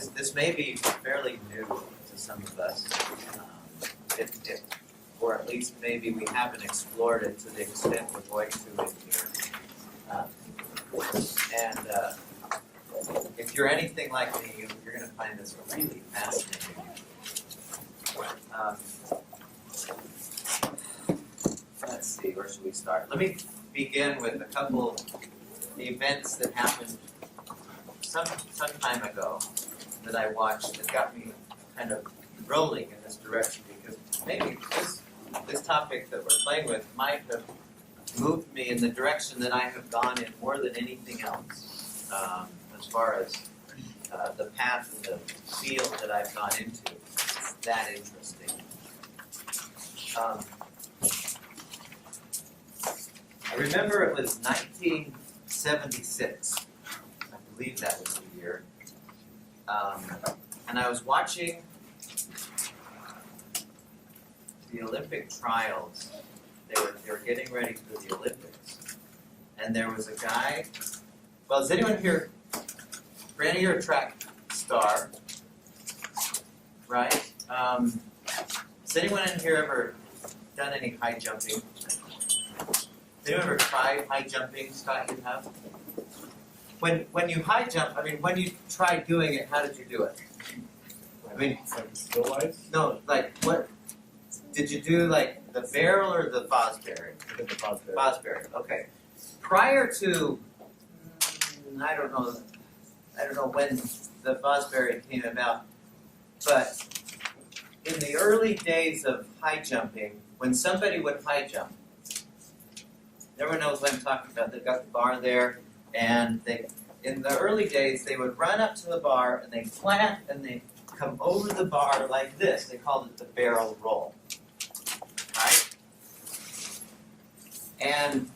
this may be fairly new to some of us, or at least maybe we haven't explored it to the extent we're going to in here. If you're anything like me, you're going to find this really fascinating. Let's see, where should we start? Let me begin with a couple events that happened some time ago that I watched that got me kind of rolling in this direction, because maybe this topic that we're playing with might have moved me in the direction that I have gone in more than anything else, as far as the path and the field that I've gone into. It's that interesting. I remember it was 1976. I believe that was the year. And I was watching the Olympic trials. They were getting ready for the Olympics. And there was a guy. Well, is anyone here? Brandy, you're a track star, right? Has anyone in here ever done any high jumping? Have you ever tried high jumping, Scott? You have? When you high jump, I mean, when you tried doing it, how did you do it? I mean, like still life? No, like what? Did you do like the barrel or the Fosbury? I did the Fosbury. Fosbury, okay. Prior to, I don't know when the Fosbury came about, but in the early days of high jumping, when somebody would high jump, everyone knows what I'm talking about. They've got the bar there, and in the early days, they would run up to the bar, and they plant, and they come over the bar like this. They called it the barrel roll, right? And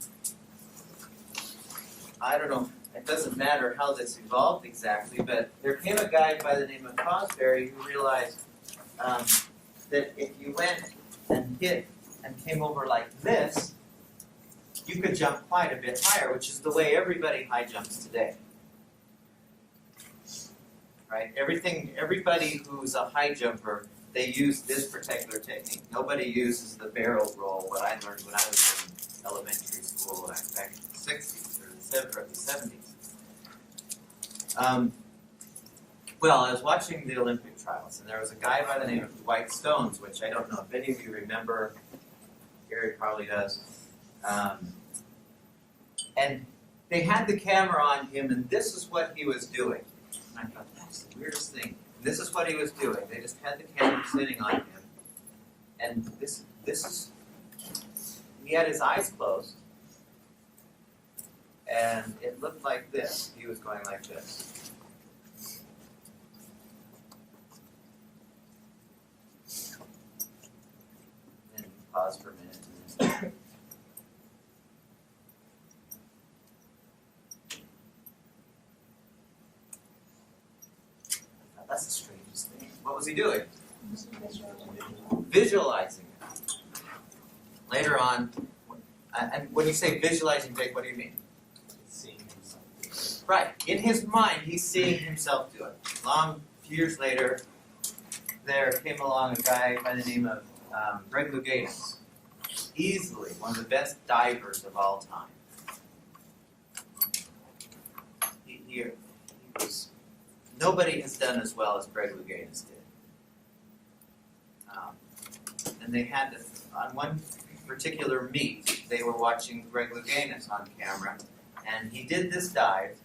I don't know, it doesn't matter how this evolved exactly, but there came a guy by the name of Fosbury who realized that if you went and hit and came over like this, you could jump quite a bit higher, which is the way everybody high jumps today. Right? Everybody who's a high jumper, they use this particular technique. Nobody uses the barrel roll, what I learned when I was in elementary school back in the 60s or the 70s. Well, I was watching the Olympic trials, and there was a guy by the name of Dwight Stones, which I don't know if any of you remember. Gary probably does. And they had the camera on him, and this is what he was doing. And I thought, that's the weirdest thing. This is what he was doing. They just had the camera sitting on him. And this is, he had his eyes closed. And it looked like this. He was going like this. And pause for a minute. That's the strangest thing. What was he doing? Visualizing it. Later on, and when you say visualizing, Jake, what do you mean? Seeing himself. Right. In his mind, he's seeing himself do it. Few years later, there came along a guy by the name of Greg Louganis. Easily one of the best divers of all time. He was. Nobody has done as well as Greg Louganis did. And they had to, on one particular meet, they were watching Greg Louganis on camera, and he did this dive.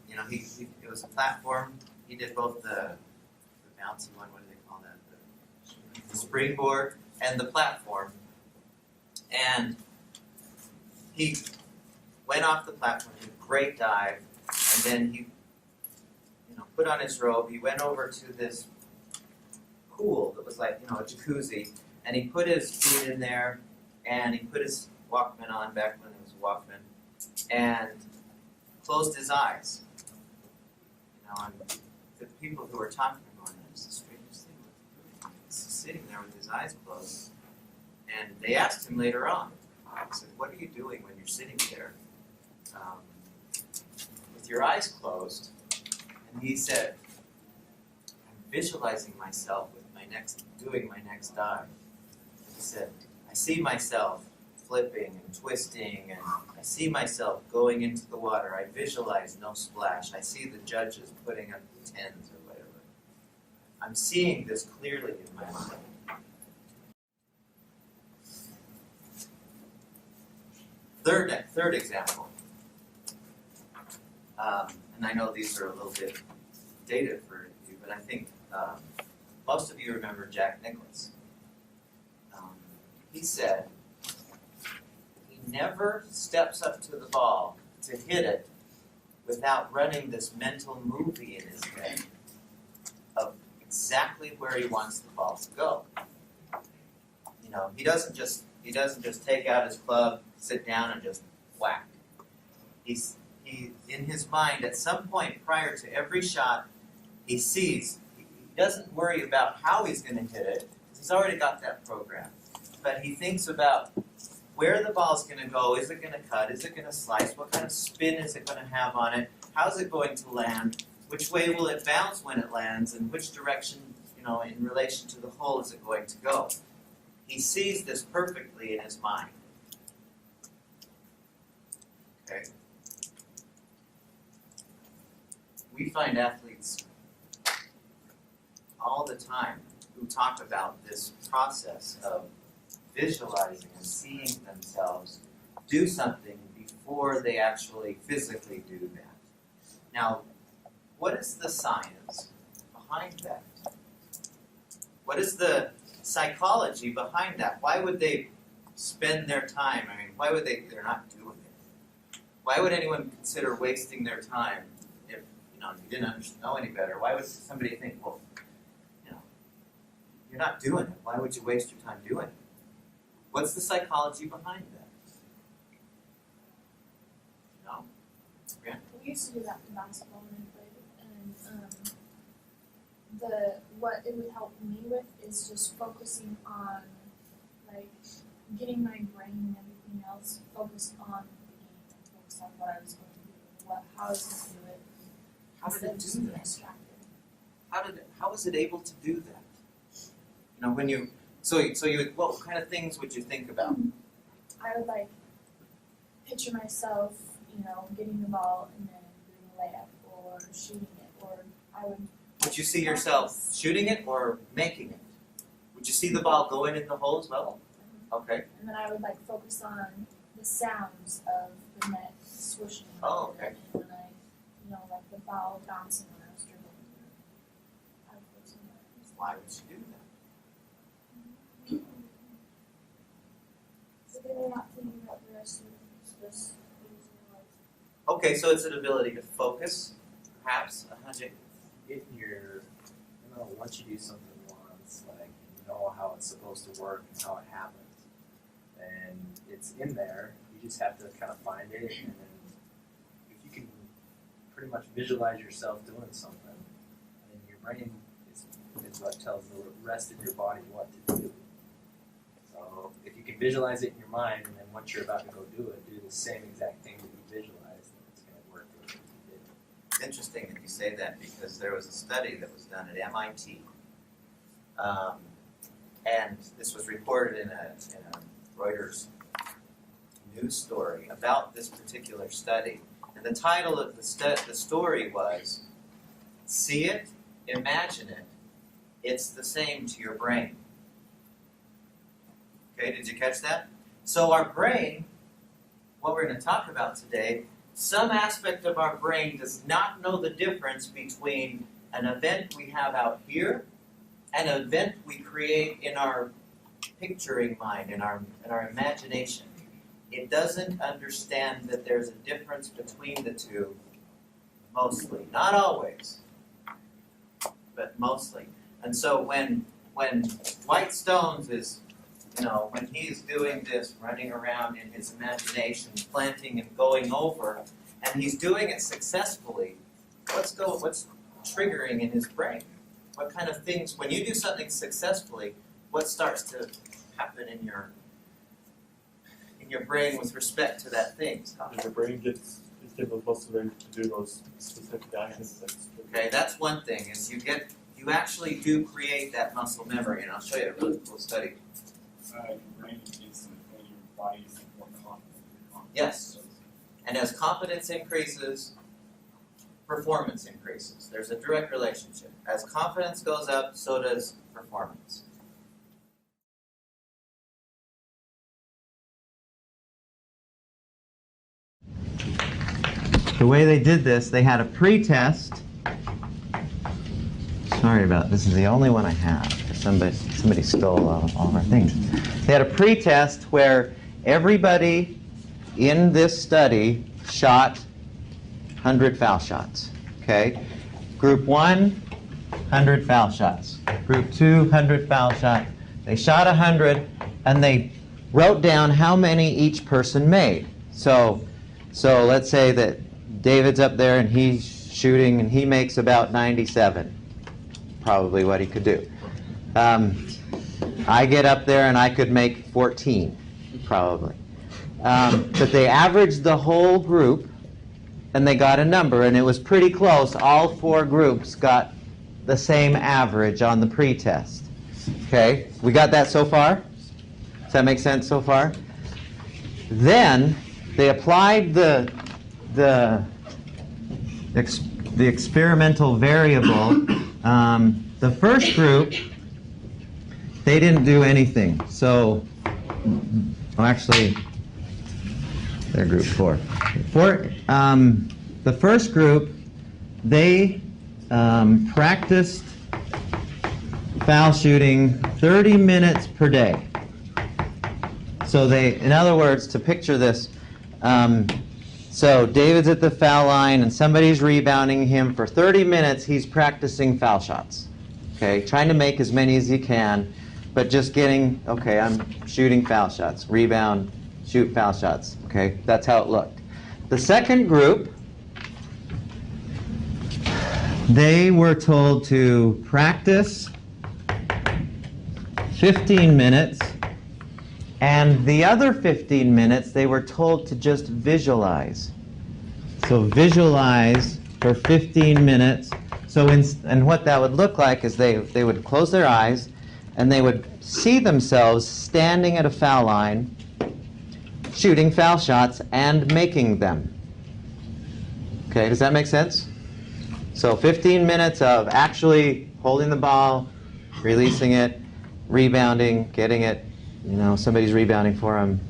You know, it was a platform. He did both the bouncy one, what do they call that? The springboard and the platform. And he went off the platform, did a great dive, and then he put on his robe, he went over to this pool that was like, a jacuzzi, and he put his feet in there, and he put his Walkman on back when it was a Walkman, and closed his eyes. And the people who were talking were going, that's the strangest thing. He's sitting there with his eyes closed. And they asked him later on, I said, what are you doing when you're sitting there with your eyes closed? And he said, visualizing myself with doing my next dive. He said, I see myself flipping and twisting, and I see myself going into the water. I visualize no splash. I see the judges putting up the 10s or whatever. I'm seeing this clearly in my mind. Third example, and I know these are a little bit dated for you, but I think most of you remember Jack Nicklaus. He said he never steps up to the ball to hit it without running this mental movie in his head of exactly where he wants the ball to go. You know, he doesn't just take out his club, sit down, and just whack. He in his mind at some point prior to every shot, he doesn't worry about how he's going to hit it. He's already got that program. But he thinks about where the ball's going to go. Is it going to cut? Is it going to slice? What kind of spin is it going to have on it? How's it going to land? Which way will it bounce when it lands? And which direction, in relation to the hole, is it going to go? He sees this perfectly in his mind. Okay. We find athletes all the time who talk about this process of visualizing and seeing themselves do something before they actually physically do that. Now, what is the science behind that? What is the psychology behind that? Why would they spend their time? I mean, why would they're not doing it? Why would anyone consider wasting their time if you didn't know any better? Why would somebody think, well, you're not doing it. Why would you waste your time doing it? What's the psychology behind that? No? Yeah. We used to do that in basketball when I played, and what it would help me with is just focusing on getting my brain and everything else focused on the game and focused on what I was going to do, how I was going to do it. How did it do that? Distracted. How was it able to do that? When you what kind of things would you think about? I would picture myself, getting the ball and then doing a layup or shooting it, or I would. Would you see yourself shooting it or making it? Would you see the ball going in the hole as well? Okay. And then I would focus on the sounds of the net swishing. Oh, okay. And when I, the ball bouncing when I was dribbling. I would focus on that. Why would you do that? So then you're not thinking about the rest of this things in your life. Okay, so it's an ability to focus, perhaps. Once you do something once, you know how it's supposed to work and how it happens, and it's in there. You just have to kind of find it, and then if you can pretty much visualize yourself doing something, then your brain is what tells the rest of your body what to do. So if you can visualize it in your mind, and then once you're about to go do the same exact thing that you visualized, then it's going to work the way you did. It's interesting that you say that because there was a study that was done at MIT, and this was reported in a Reuters news story about this particular study. And the title of the story was, "See it, imagine it, it's the same to your brain." Okay, did you catch that? So our brain, what we're going to talk about today, some aspect of our brain does not know the difference between an event we have out here and an event we create in our picturing mind, in our imagination. It doesn't understand that there's a difference between the two, mostly. Not always, but mostly. And so when White Stones is, when he's doing this, running around in his imagination, planting and going over, and he's doing it successfully, what's triggering in his brain? What kind of things, when you do something successfully, what starts to happen in your brain with respect to that thing? Your brain is getting motivated to do those specific actions. Okay, that's one thing, is you get you actually do create that muscle memory, and I'll show you a really cool study. Your brain instantly, when your body is more confident. Yes. And as confidence increases, performance increases. There's a direct relationship. As confidence goes up, so does performance. The way they did this, they had a pre-test. Sorry about this. Is the only one I have. Somebody stole all of our things. They had a pre-test where everybody in this study shot 100 foul shots. Okay? Group 1, 100 foul shots. Group 2, 100 foul shots. They shot 100, and they wrote down how many each person made. So let's say that David's up there and he's shooting and he makes about 97, probably what he could do. I get up there and I could make 14, probably. But they averaged the whole group and they got a number, and it was pretty close. All 4 groups got the same average on the pre-test. Okay, we got that so far? Does that make sense so far? Then they applied the experimental variable. The first group, they didn't do anything. So, well, actually, they're group 4. The first group, they practiced foul shooting 30 minutes per day. So they, in other words, to picture this, so David's at the foul line and somebody's rebounding him for 30 minutes. He's practicing foul shots, okay, trying to make as many as he can, but just getting, okay, I'm shooting foul shots, rebound, shoot foul shots, okay, that's how it looked. The second group, they were told to practice 15 minutes, and the other 15 minutes they were told to just visualize. So visualize for 15 minutes. So and what that would look like is they would close their eyes and they would see themselves standing at a foul line, shooting foul shots and making them. Okay, does that make sense? So 15 minutes of actually holding the ball, releasing it, rebounding, getting it, you know, somebody's rebounding for them.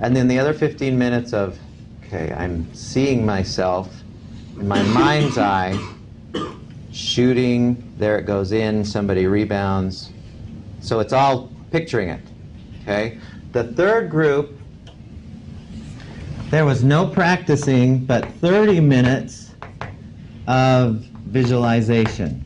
And then the other 15 minutes of, okay, I'm seeing myself in my mind's eye, shooting, there it goes in, somebody rebounds. So it's all picturing it, okay? The third group, there was no practicing, but 30 minutes of visualization.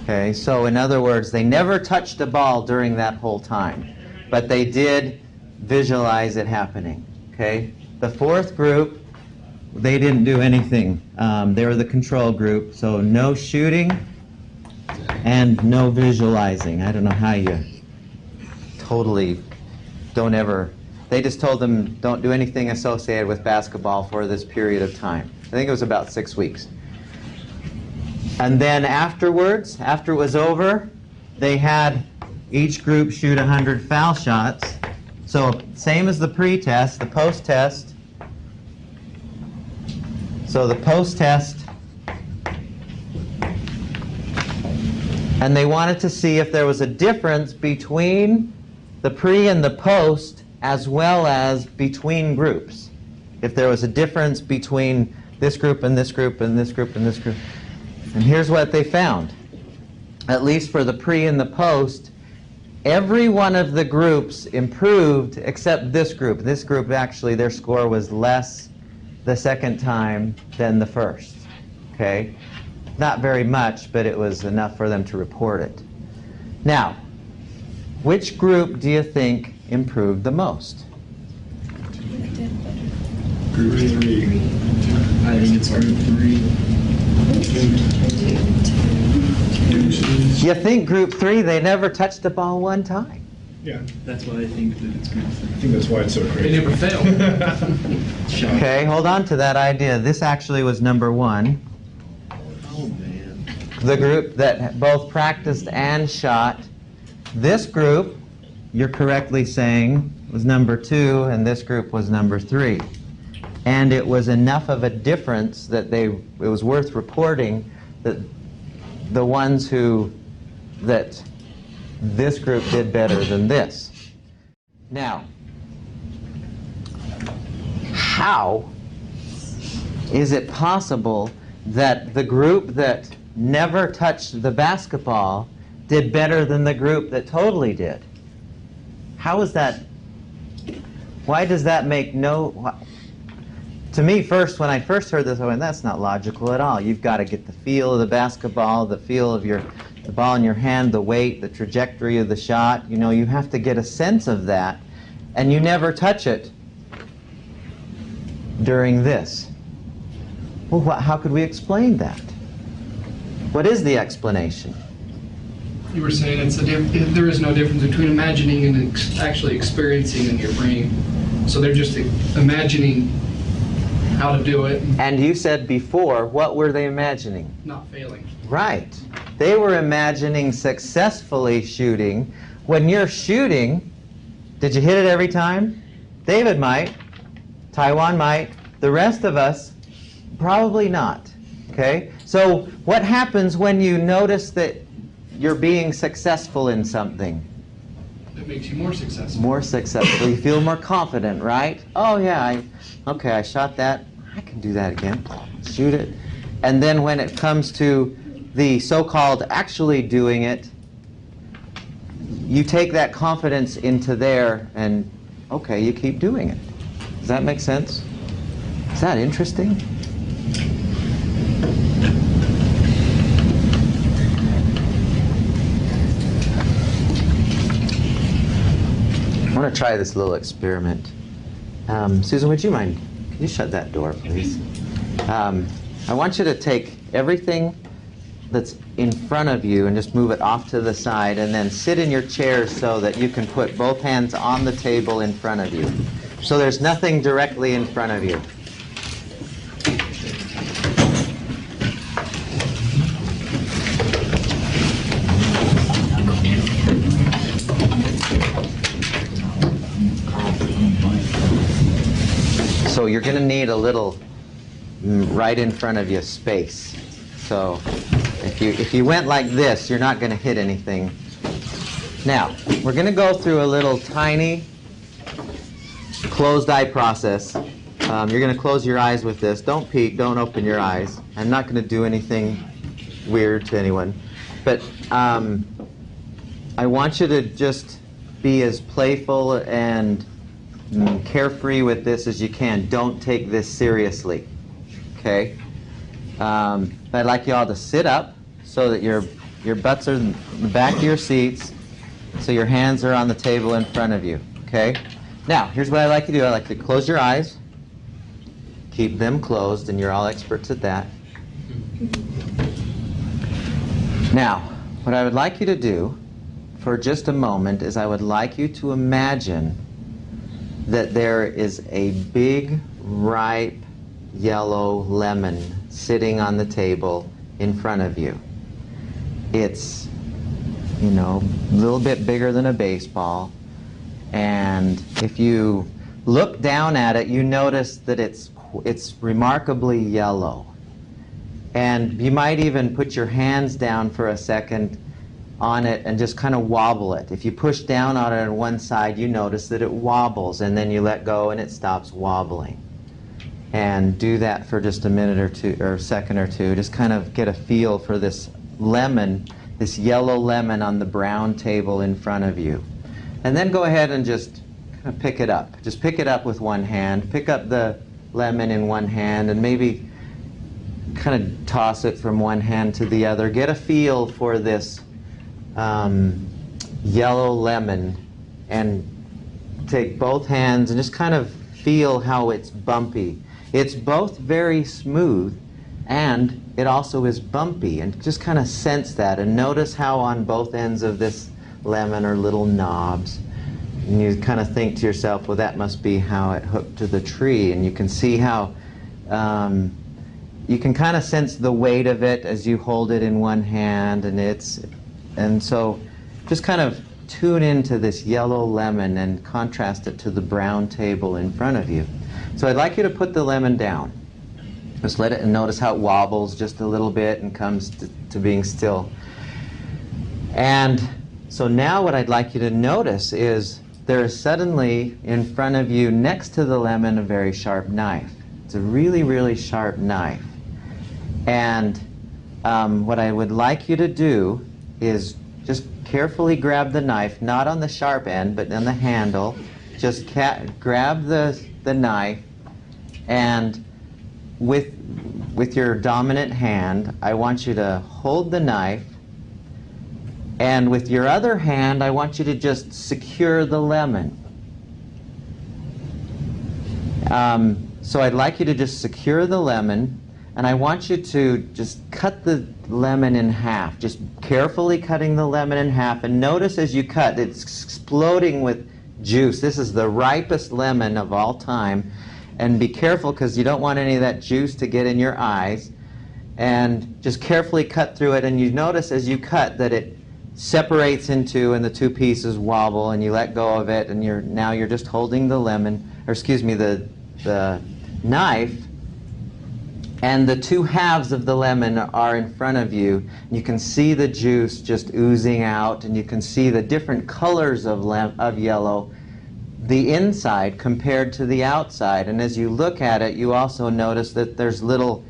Okay, so in other words, they never touched the ball during that whole time, but they did visualize it happening. Okay, the fourth group, they didn't do anything. They were the control group, so no shooting and no visualizing. I don't know how you totally don't ever. They just told them don't do anything associated with basketball for this period of time. I think it was about 6 weeks. And then afterwards, after it was over, they had each group shoot 100 foul shots. So same as the pre-test, the post-test. So the post-test, and they wanted to see if there was a difference between the pre and the post as well as between groups. If there was a difference between this group and this group and this group and this group. And here's what they found. At least for the pre and the post, every one of the groups improved except this group. This group, actually, their score was less the second time than the first. Okay? Not very much, but it was enough for them to report it. Now, which group do you think improved the most? Group 3. I think it's group 3. You think group 3, they never touched the ball one time? Yeah, That's why I think that it's group 3. I think that's why it's so crazy. They never fail. Okay, hold on to that idea. This actually was number 1. Oh man. the group that both practiced and shot. This group, you're correctly saying, was number 2, and this group was number 3. And it was enough of a difference that it was worth reporting that the ones that this group did better than this. Now, how is it possible that the group that never touched the basketball did better than the group that totally did? How is that? Why does that make no... To me, first, when I first heard this, I went, that's not logical at all. You've got to get the feel of the basketball, the feel of the ball in your hand, the weight, the trajectory of the shot. You know, you have to get a sense of that, and you never touch it during this. Well, how could we explain that? What is the explanation? You were saying there is no difference between imagining and actually experiencing in your brain. So they're just imagining how to do it. And you said before, what were they imagining? Not failing. Right. They were imagining successfully shooting. When you're shooting, did you hit it every time? David might. Taiwan might. The rest of us, probably not. Okay? So what happens when you notice that you're being successful in something? It makes you more successful. More successful. You feel more confident, right? Oh yeah, I shot that. I can do that again. Shoot it. And then when it comes to the so-called actually doing it, you take that confidence into there and, okay, you keep doing it. Does that make sense? Is that interesting? I want to try this little experiment. Susan, would you mind? Can you shut that door, please? I want you to take everything that's in front of you and just move it off to the side, and then sit in your chair so that you can put both hands on the table in front of you. So there's nothing directly in front of you. So you're going to need a little right in front of you space. So if you went like this, you're not going to hit anything. Now, we're going to go through a little tiny closed eye process. You're going to close your eyes with this. Don't peek, don't open your eyes. I'm not going to do anything weird to anyone. But I want you to just be as playful and carefree with this as you can. Don't take this seriously. Okay? I'd like you all to sit up so that your butts are in the back of your seats, so your hands are on the table in front of you. Okay? Now, here's what I like you to do. I like to close your eyes. Keep them closed, and you're all experts at that. Now, what I would like you to do for just a moment is I would like you to imagine that there is a big, ripe, yellow lemon sitting on the table in front of you. It's, you know, a little bit bigger than a baseball. And if you look down at it, you notice that it's remarkably yellow. And you might even put your hands down for a second on it and just kind of wobble it. If you push down on it on one side, you notice that it wobbles, and then you let go and it stops wobbling. And do that for just a minute or two, or a second or two. Just kind of get a feel for this lemon, this yellow lemon on the brown table in front of you. And then go ahead and just kind of pick it up. Just pick it up with one hand. Pick up the lemon in one hand and maybe kind of toss it from one hand to the other. Get a feel for this yellow lemon, and take both hands and just kind of feel how it's bumpy. It's both very smooth and it also is bumpy, and just kind of sense that and notice how on both ends of this lemon are little knobs, and you kind of think to yourself, well, that must be how it hooked to the tree. And you can see how you can kind of sense the weight of it as you hold it in one hand, and so just kind of tune into this yellow lemon and contrast it to the brown table in front of you. So I'd like you to put the lemon down. Just let it, and notice how it wobbles just a little bit and comes to being still. And so now what I'd like you to notice is there is suddenly in front of you, next to the lemon, a very sharp knife. It's a really, really sharp knife. And what I would like you to do is just carefully grab the knife, not on the sharp end, but on the handle. Just grab the knife, and with your dominant hand, I want you to hold the knife, and with your other hand, I want you to just secure the lemon. So I'd like you to just secure the lemon, and I want you to just cut the lemon in half, just carefully cutting the lemon in half. And notice as you cut, it's exploding with juice. This is the ripest lemon of all time. And be careful, because you don't want any of that juice to get in your eyes. And just carefully cut through it, and you notice as you cut that it separates into, and the two pieces wobble, and you let go of it, and now you're just holding the lemon, or excuse me, the knife, and the two halves of the lemon are in front of you. You can see the juice just oozing out, and you can see the different colors of yellow, the inside compared to the outside. And as you look at it, you also notice that there's little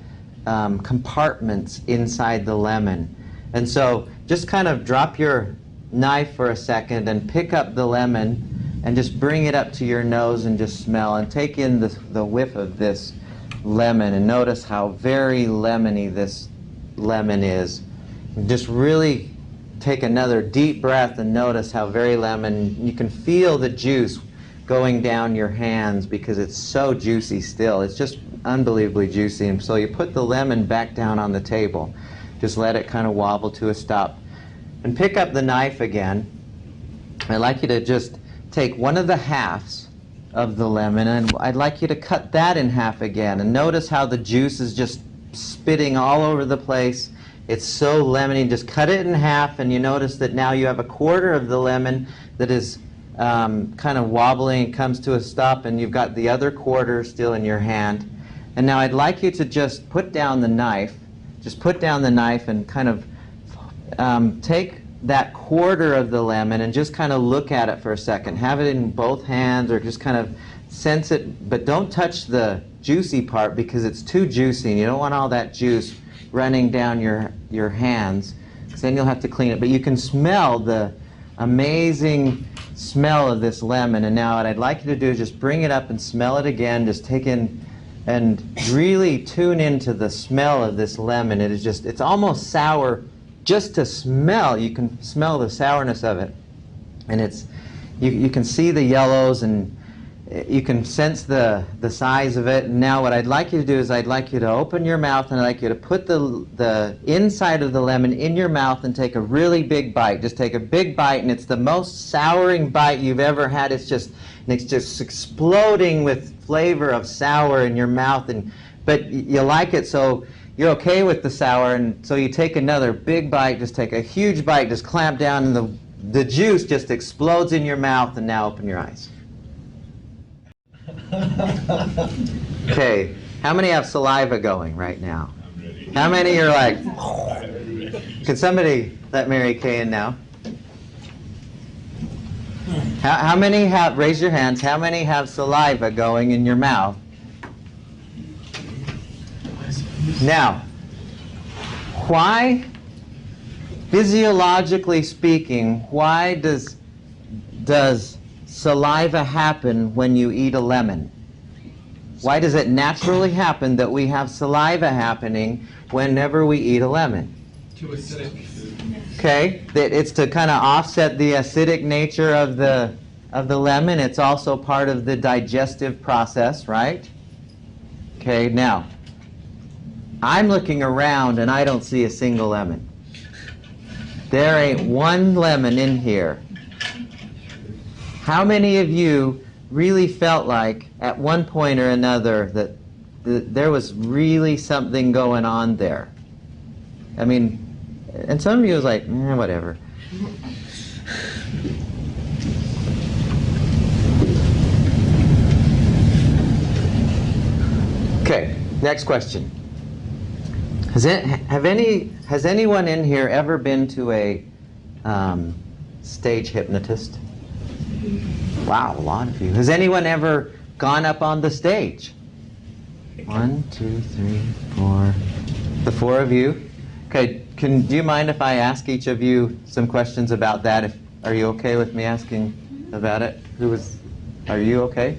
compartments inside the lemon. And so just kind of drop your knife for a second and pick up the lemon and just bring it up to your nose and just smell and take in the whiff of this lemon, and notice how very lemony this lemon is. Just really take another deep breath and notice how very lemon. You can feel the juice going down your hands because it's so juicy still. It's just unbelievably juicy. And so you put the lemon back down on the table. Just let it kind of wobble to a stop. And pick up the knife again. I'd like you to just take one of the halves of the lemon, and I'd like you to cut that in half again. And notice how the juice is just spitting all over the place. It's so lemony. Just cut it in half, and you notice that now you have a quarter of the lemon that is kind of wobbling and comes to a stop, and you've got the other quarter still in your hand. And now I'd like you to just put down the knife. Just put down the knife and kind of take that quarter of the lemon and just kind of look at it for a second. Have it in both hands, or just kind of sense it, but don't touch the juicy part because it's too juicy and you don't want all that juice running down your hands, because then you'll have to clean it. But you can smell the amazing smell of this lemon. And now what I'd like you to do is just bring it up and smell it again. Just take in and really tune into the smell of this lemon. It is just, it's almost sour just to smell. You can smell the sourness of it. And it's, you can see the yellows, and you can sense the size of it. And now what I'd like you to do is I'd like you to open your mouth, and I'd like you to put the inside of the lemon in your mouth and take a really big bite. Just take a big bite, and it's the most souring bite you've ever had. It's just exploding with flavor of sour in your mouth, but you like it, so you're okay with the sour, and so you take another big bite. Just take a huge bite, just clamp down, and the juice just explodes in your mouth. And now open your eyes. Okay, how many have saliva going right now? How many are like, can somebody let Mary Kay in now? How many have, raise your hands, how many have saliva going in your mouth? Now, why, physiologically speaking, why does saliva happen when you eat a lemon? Why does it naturally happen that we have saliva happening whenever we eat a lemon? Too acidic. Okay, that it's to kind of offset the acidic nature of the lemon. It's also part of the digestive process, right? Okay, now, I'm looking around and I don't see a single lemon. There ain't one lemon in here. How many of you really felt like at one point or another that there was really something going on there. I mean, and some of you was like, whatever. Okay, next question. Has anyone in here ever been to a stage hypnotist? Wow, a lot of you. Has anyone ever gone up on the stage? 1, 2, 3, 4. The 4 of you. Okay, do you mind if I ask each of you some questions about that? Are you okay with me asking about it? Are you okay?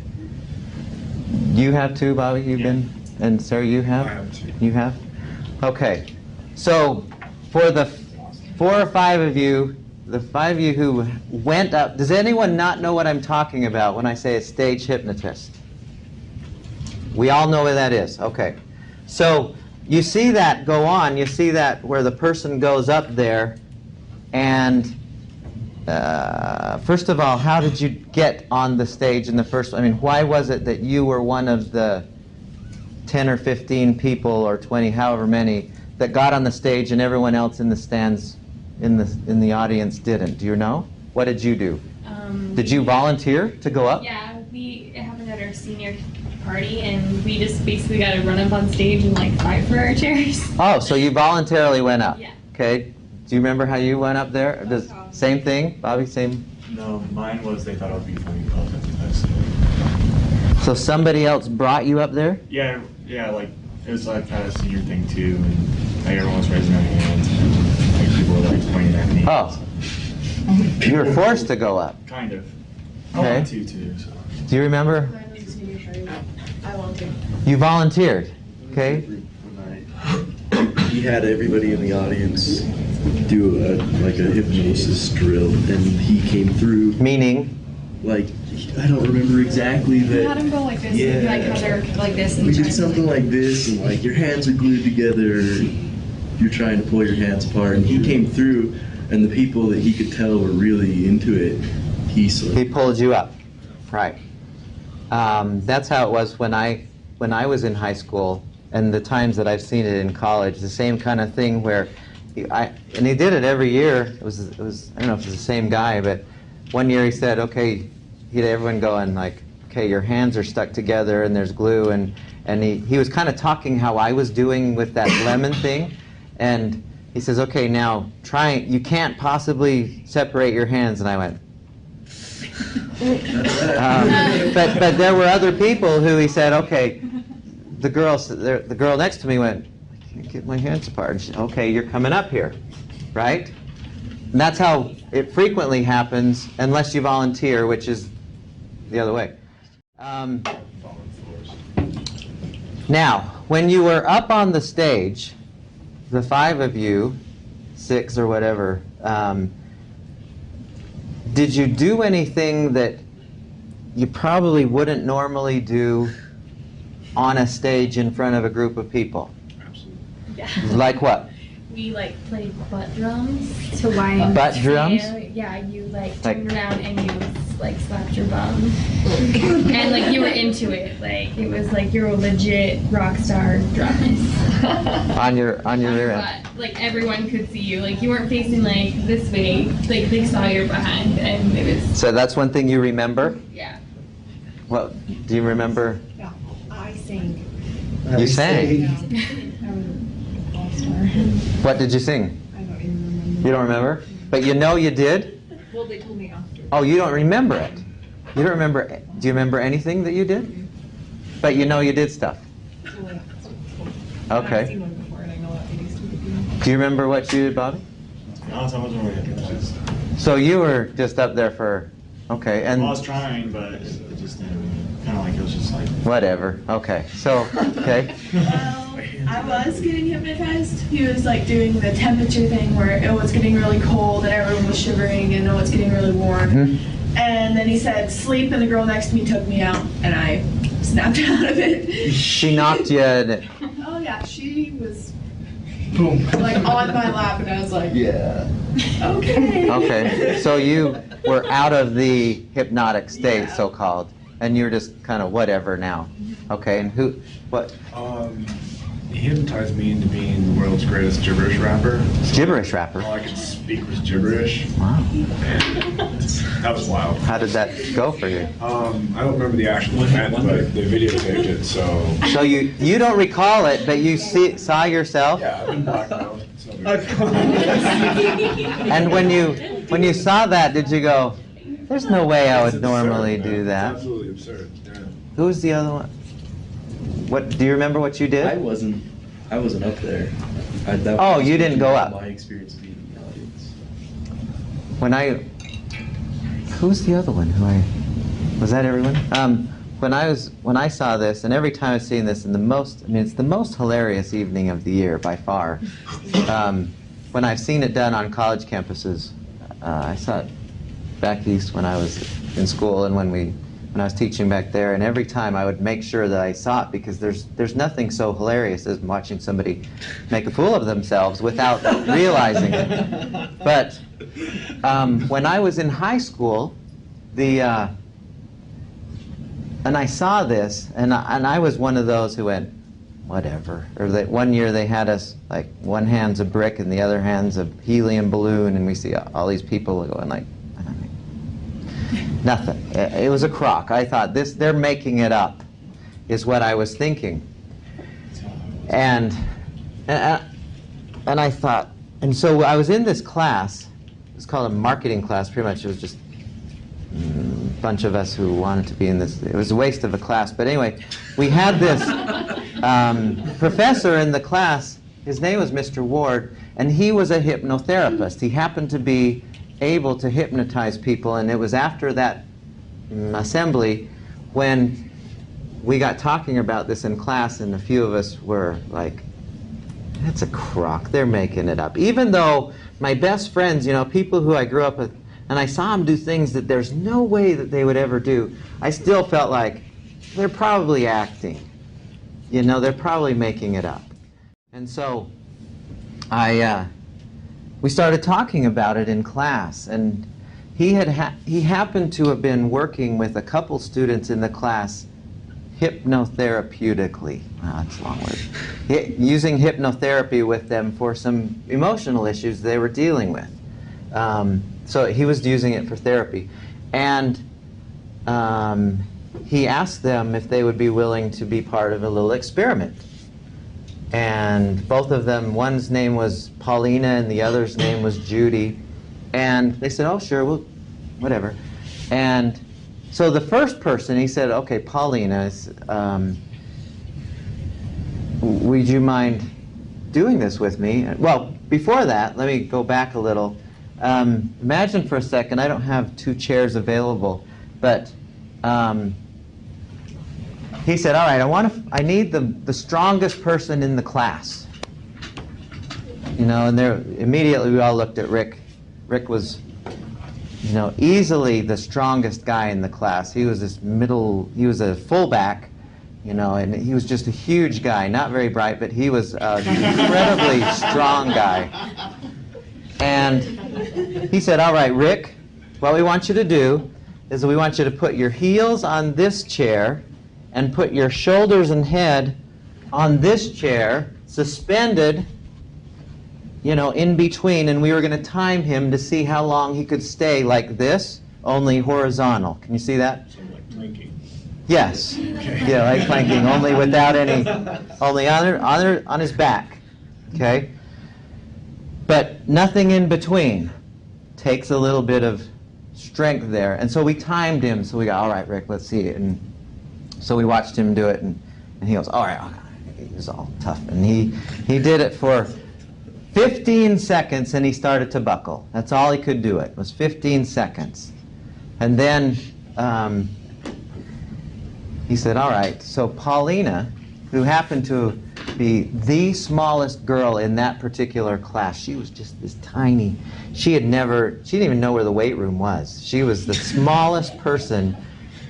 You have too, Bobby? You've been? And Sarah, you have? I have too. You have? Okay. So, for the 4 or 5 of you, the 5 of you who went up, does anyone not know what I'm talking about when I say a stage hypnotist? We all know what that is. Okay. So, you see that go on. You see that where the person goes up there, and first of all, how did you get on the stage in the first? I mean, why was it that you were one of the 10 or 15 people or 20, however many, that got on the stage and everyone else in the stands in the audience didn't? Do you know? What did you do? Did you volunteer to go up? Yeah, it happened at our senior party, and we just basically got to run up on stage and like fight for our chairs. Oh, so you voluntarily went up? Yeah. Okay. Do you remember how you went up there? Same thing, Bobby? Same? No, mine was they thought it would be funny. So. So somebody else brought you up there? Yeah, like it was like kind of a senior thing too, and like everyone was raising their hands, and like people were like pointing at me. Oh. You were forced to go up? Kind of. I Okay. wanted to too. So. Do you remember? I volunteered. You volunteered, okay? He had everybody in the audience do like a hypnosis drill, and he came through. Meaning? Like, I don't remember exactly We that. had them go like this, Yeah. and like how they're like this. And We try did to, something like this, and like your hands are glued together. You're trying to pull your hands apart, and he came through, and the people that he could tell were really into it. He pulled you up, right? That's how it was when I was in high school, and the times that I've seen it in college. The same kind of thing where, and he did it every year. It was I don't know if it's the same guy, but one year he said, okay, he had everyone going like, okay, your hands are stuck together and there's glue, and he was kind of talking how I was doing with that lemon thing, and he says, okay, now you can't possibly separate your hands, and I went. But there were other people who he said, okay, the girl next to me went, I can't get my hands apart. And she, okay, you're coming up here, right? And that's how it frequently happens, unless you volunteer, which is the other way. Now, when you were up on the stage, the 5 of you, 6 or whatever, did you do anything that you probably wouldn't normally do on a stage in front of a group of people? Absolutely. Yeah. Like what? We like played butt drums to wind. Butt drums? Yeah, you like turned around and you like slapped your bum, and like you were into it. Like it was like you're a legit rock star drummist. On your rear But end. like everyone could see you. Like you weren't facing like this way. Like they saw your behind, and it was So that's one thing you remember? yeah. What do you remember? Yeah, I sang. You sang. Yeah. I was an all-star. What did you sing? I don't even remember. You don't remember? But you know you did? Well, they told me after. Oh, you don't remember it. You don't remember. Do you remember anything that you did? But you know you did stuff. Well, yeah, that's what it's called. Okay. I've seen one before, and I know what they used to do. Do you remember what you did, Bobby? Honestly, I wasn't really hypnotized. So you were just up there for, okay, and Well, I was trying, but it just didn't. Kind of like it was just like. whatever. Okay, so, okay. Well, I was getting hypnotized. He was like doing the temperature thing where it was getting really cold and everyone was shivering and oh, it's getting really warm. Mm-hmm. And then he said sleep, and the girl next to me took me out and I snapped out of it. She knocked you in. Oh yeah, she was Boom. like on my lap and I was like, Yeah. okay. Okay, so you were out of the hypnotic state, Yeah. so-called, and you're just kind of whatever now. Okay, and what? He hypnotized me into being the world's greatest gibberish rapper. So Gibberish rapper? All I could speak was gibberish. Wow. And that was wild. How did that go for you? I don't remember the actual event, but they videotaped it, so... So you don't recall it, but you saw yourself? Yeah, I've been blacked out. And when you saw that, did you go, there's no way I would normally do that? It's absolutely absurd, yeah. Who was the other one? What, do you remember what you did? I wasn't up there. Oh, you didn't go up. My experience of being in the audience. Who's the other one? Was that everyone? When I saw this, and every time I've seen this, it's the most hilarious evening of the year by far. When I've seen it done on college campuses, I saw it back east when I was in school, and when I was teaching back there, and every time I would make sure that I saw it, because there's nothing so hilarious as watching somebody make a fool of themselves without realizing it. But when I was in high school, and I saw this, and I was one of those who went, whatever. Or that one year they had us, like, one hand's a brick and the other hand's a helium balloon, and we see all these people going like, nothing. It was a crock. I thought, they're making it up, is what I was thinking. And I thought, and so I was in this class. It's called a marketing class, pretty much. It was just a bunch of us who wanted to be in this. It was a waste of a class. But anyway, we had this professor in the class. His name was Mr. Ward, and he was a hypnotherapist. He happened to be able to hypnotize people, and it was after that assembly when we got talking about this in class, and a few of us were like, it's a crock, they're making it up. Even though my best friends, people who I grew up with, and I saw them do things that there's no way that they would ever do, I still felt like they're probably acting. They're probably making it up. And so we started talking about it in class, and he happened to have been working with a couple students in the class hypnotherapeutically. Wow, that's a long word. Using hypnotherapy with them for some emotional issues they were dealing with. So he was using it for therapy. And he asked them if they would be willing to be part of a little experiment. And both of them, one's name was Paulina and the other's name was Judy. And they said, oh, sure, well, whatever. And so the first person, he said, okay, Paulina, would you mind doing this with me? Well, before that, let me go back a little. Imagine for a second, I don't have 2 chairs available, but he said, all right, I need the strongest person in the class. And there, immediately we all looked at Rick. Rick was, easily the strongest guy in the class. He was he was a fullback, and he was just a huge guy, not very bright, but he was an incredibly strong guy. And he said, all right, Rick, what we want you to do is we want you to put your heels on this chair and put your shoulders and head on this chair, suspended, in between, and we were going to time him to see how long he could stay like this, only horizontal. Can you see that? So like planking. Yes. Okay. Yeah, like planking, only without only on his back. Okay? But nothing in between. Takes a little bit of strength there. And so we timed him, so we got, all right, Rick, let's see it. And so we watched him do it, and he goes, all right, he was all tough. And he did it for 15 seconds, and he started to buckle. That's all he could do it, was 15 seconds. And then he said, all right, so Paulina, who happened to be the smallest girl in that particular class, she was just this tiny, she didn't even know where the weight room was. She was the smallest person.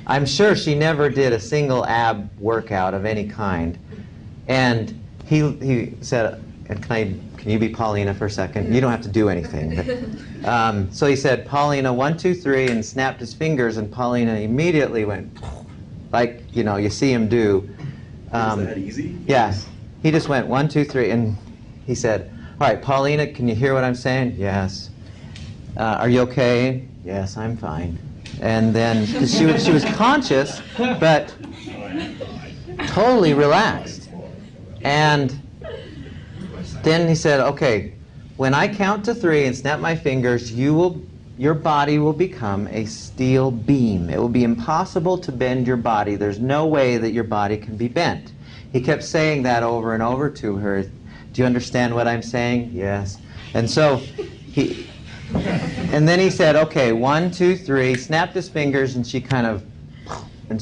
I'm sure she never did a single ab workout of any kind. And he said, and can you be Paulina for a second? You don't have to do anything. But, so he said, Paulina, 1, 2, 3, and snapped his fingers, and Paulina immediately went like, you know, you see him do. Is that easy? Yeah. He just went 1, 2, 3, and he said, all right, Paulina, can you hear what I'm saying? Yes. Are you okay? Yes, I'm fine. And then, because she was conscious, but totally relaxed. And then he said, okay, when I count to 3 and snap my fingers, your body will become a steel beam. It will be impossible to bend your body. There's no way that your body can be bent. He kept saying that over and over to her. Do you understand what I'm saying? Yes. And so and then he said, okay, 1, 2, 3, snapped his fingers, and she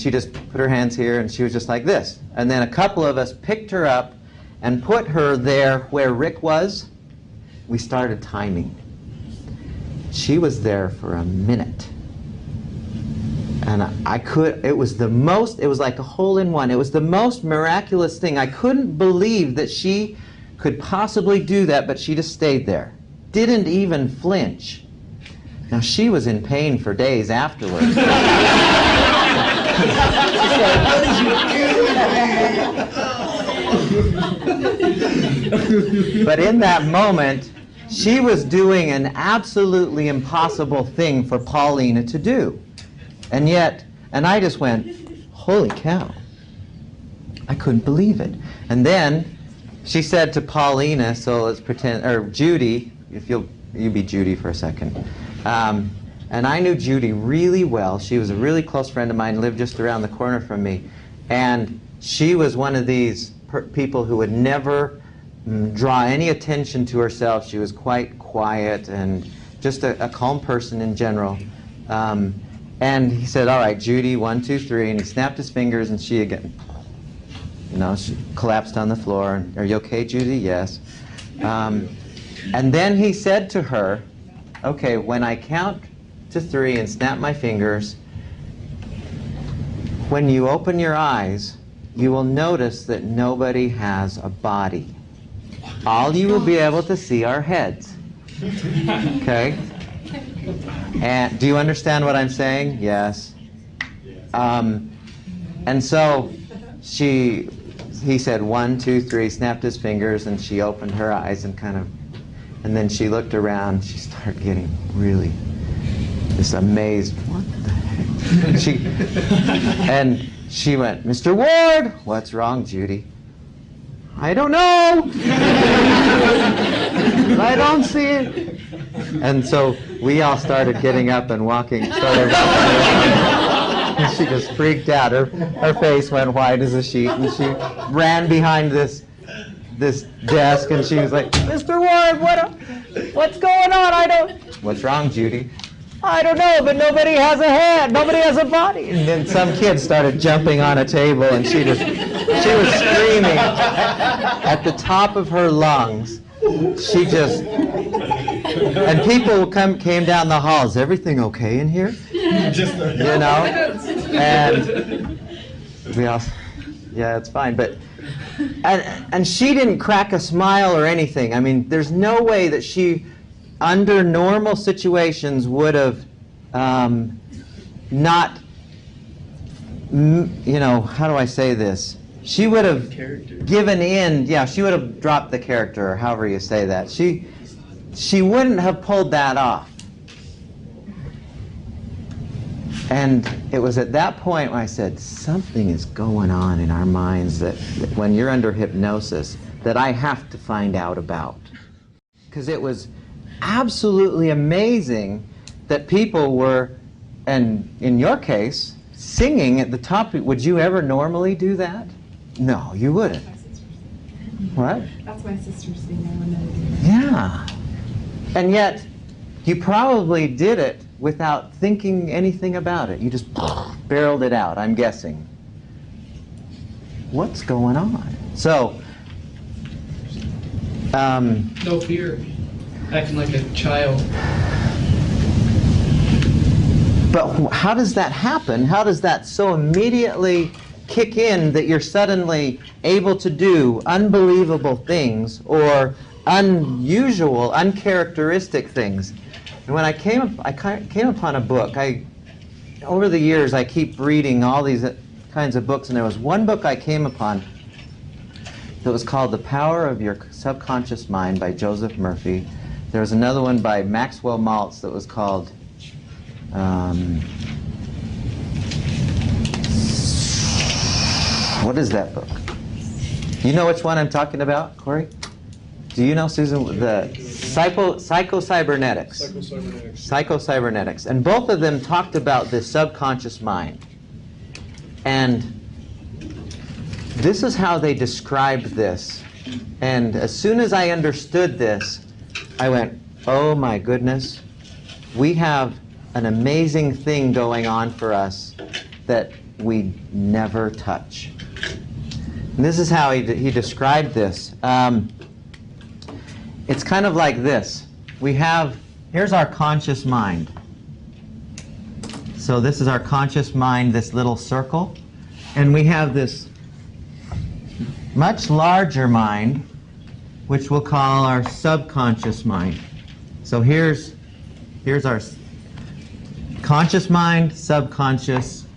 just put her hands here, and she was just like this. And then a couple of us picked her up and put her there where Rick was. We started timing. She was there for a minute. And it was like a hole-in-one. It was the most miraculous thing. I couldn't believe that she could possibly do that, but she just stayed there. Didn't even flinch. Now, she was in pain for days afterwards. She said, what did you do? But in that moment, she was doing an absolutely impossible thing for Paulina to do. And I just went, holy cow. I couldn't believe it. And then she said to Paulina, so let's pretend, or Judy, if you be Judy for a second. And I knew Judy really well. She was a really close friend of mine, lived just around the corner from me. And she was one of these people who would never draw any attention to herself. She was quite quiet and just a calm person in general. And he said, all right, Judy, 1, 2, 3, and he snapped his fingers, and she again, she collapsed on the floor. And, are you okay, Judy? Yes. And then he said to her, okay, when I count to 3 and snap my fingers, when you open your eyes, you will notice that nobody has a body. All you will be able to see are heads. Okay? And do you understand what I'm saying? Yes. And so he said 1, 2, 3, snapped his fingers, and she opened her eyes and and then she looked around. She started getting really just amazed. What the heck? And she went, Mr. Ward, what's wrong, Judy? I don't know. I don't see it. And so we all started getting up and walking. And she just freaked out. Her face went white as a sheet, and she ran behind this desk, and she was like, Mr. Ward, what's going on? What's wrong, Judy? I don't know, but nobody has a head. Nobody has a body. And then some kid started jumping on a table, and she was screaming at the top of her lungs. And people came down the hall. Is everything okay in here? And we all, yeah, it's fine. But and she didn't crack a smile or anything. I mean, there's no way that she, under normal situations, would have not, how do I say this? She would have given in. Yeah, she would have dropped the character, or however you say that. She wouldn't have pulled that off. And it was at that point when I said, something is going on in our minds that when you're under hypnosis, that I have to find out about. Because it was absolutely amazing that people were, and in your case, singing at the top. Would you ever normally do that? No, you wouldn't. What? That's my sister's thing. I want to do. Yeah. And yet, you probably did it without thinking anything about it. You just barreled it out, I'm guessing. What's going on? So, no fear, acting like a child. But how does that happen? How does that so immediately kick in that you're suddenly able to do unbelievable things or unusual, uncharacteristic things? And when I came upon a book, over the years I keep reading all these kinds of books, and there was one book I came upon that was called The Power of Your Subconscious Mind by Joseph Murphy. There was another one by Maxwell Maltz that was called what is that book? You know which one I'm talking about, Corey? Do you know, Susan? The Psycho-Cybernetics. Psycho-Cybernetics. And both of them talked about the subconscious mind. And this is how they described this. And as soon as I understood this, I went, oh my goodness, we have an amazing thing going on for us that we never touch. And this is how he described this. It's kind of like this. Here's our conscious mind. So this is our conscious mind, this little circle. And we have this much larger mind, which we'll call our subconscious mind. So here's our conscious mind, subconscious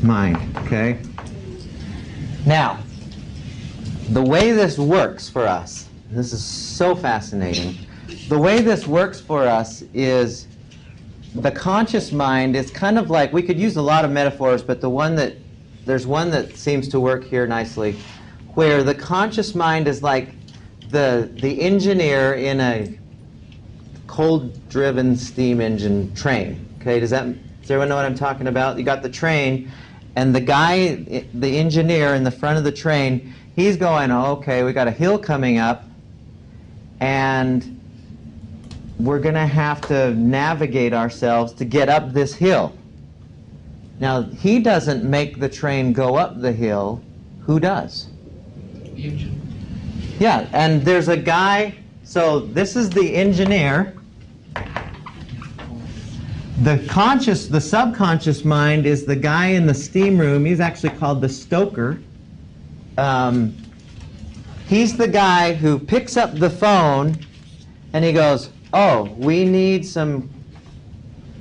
mind, okay? Now, the way this works for us, this is so fascinating, the way this works for us is the conscious mind is kind of like, we could use a lot of metaphors, but there's one that seems to work here nicely, where the conscious mind is like the engineer in a coal-driven steam engine train. Okay, does everyone know what I'm talking about? You got the train, and the guy, the engineer in the front of the train, he's going, oh, okay, we got a hill coming up, and we're going to have to navigate ourselves to get up this hill. Now, he doesn't make the train go up the hill. Who does? The engine. Yeah, and there's a guy, so this is the engineer. The subconscious mind is the guy in the steam room. He's actually called the stoker. He's the guy who picks up the phone and he goes, oh, we need some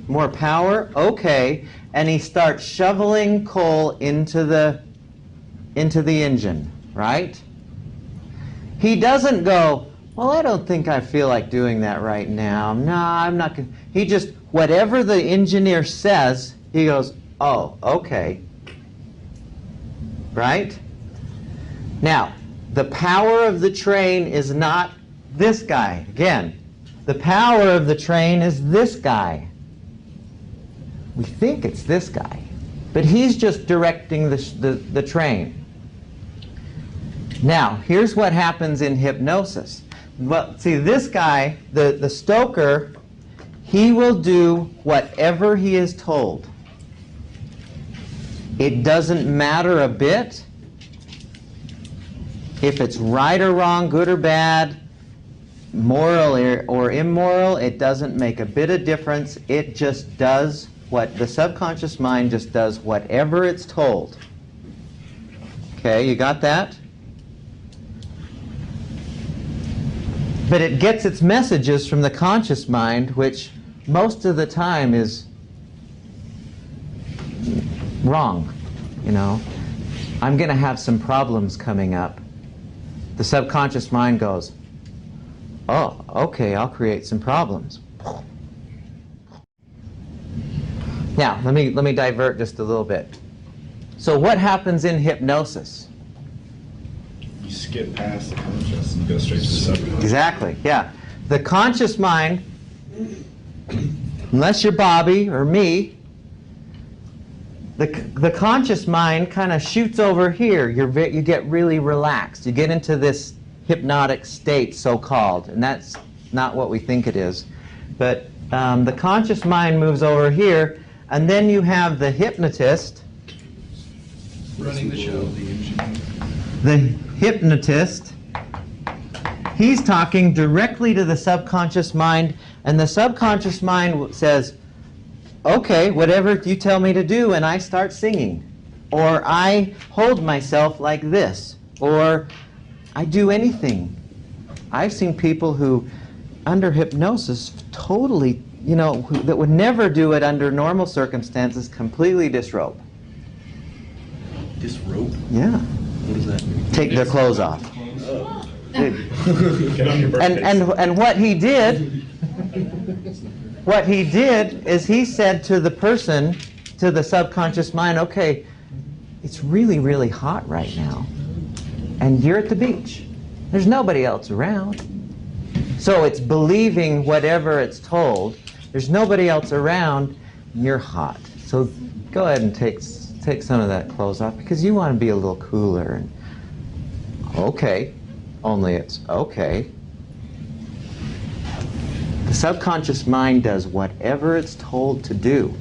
more power? Okay. And he starts shoveling coal into the engine, right? He doesn't go, well, I don't think I feel like doing that right now. No, I'm not going to. He just, whatever the engineer says, he goes, oh, okay. Right? Now, the power of the train is not this guy. Again, the power of the train is this guy. We think it's this guy, but he's just directing the train. Now, here's what happens in hypnosis. Well, see, this guy, the stoker, he will do whatever he is told. It doesn't matter a bit if it's right or wrong, good or bad, moral or immoral. It doesn't make a bit of difference. It just does what the subconscious mind just does, whatever it's told. Okay, you got that? But it gets its messages from the conscious mind, which most of the time is wrong. You know, I'm going to have some problems coming up. The subconscious mind goes, oh, okay, I'll create some problems. Now, let me divert just a little bit. So what happens in hypnosis? You skip past the conscious and go straight to the subconscious. Exactly, yeah. The conscious mind, unless you're Bobby or me, the conscious mind kind of shoots over here. You get really relaxed. You get into this hypnotic state, so-called, and that's not what we think it is. But the conscious mind moves over here, and then you have the hypnotist Running the show. the hypnotist, he's talking directly to the subconscious mind, and the subconscious mind says, okay, whatever you tell me to do, and I start singing. Or I hold myself like this. Or I do anything. I've seen people who, under hypnosis, totally, that would never do it under normal circumstances, completely disrobe. Disrobe? Yeah. What does that mean? Take their clothes off. Oh. And what he did is he said to the person, to the subconscious mind, okay, it's really, really hot right now. And you're at the beach. There's nobody else around. So it's believing whatever it's told. There's nobody else around, and you're hot. So go ahead and take some of that clothes off because you want to be a little cooler. And okay, only it's okay. The subconscious mind does whatever it's told to do.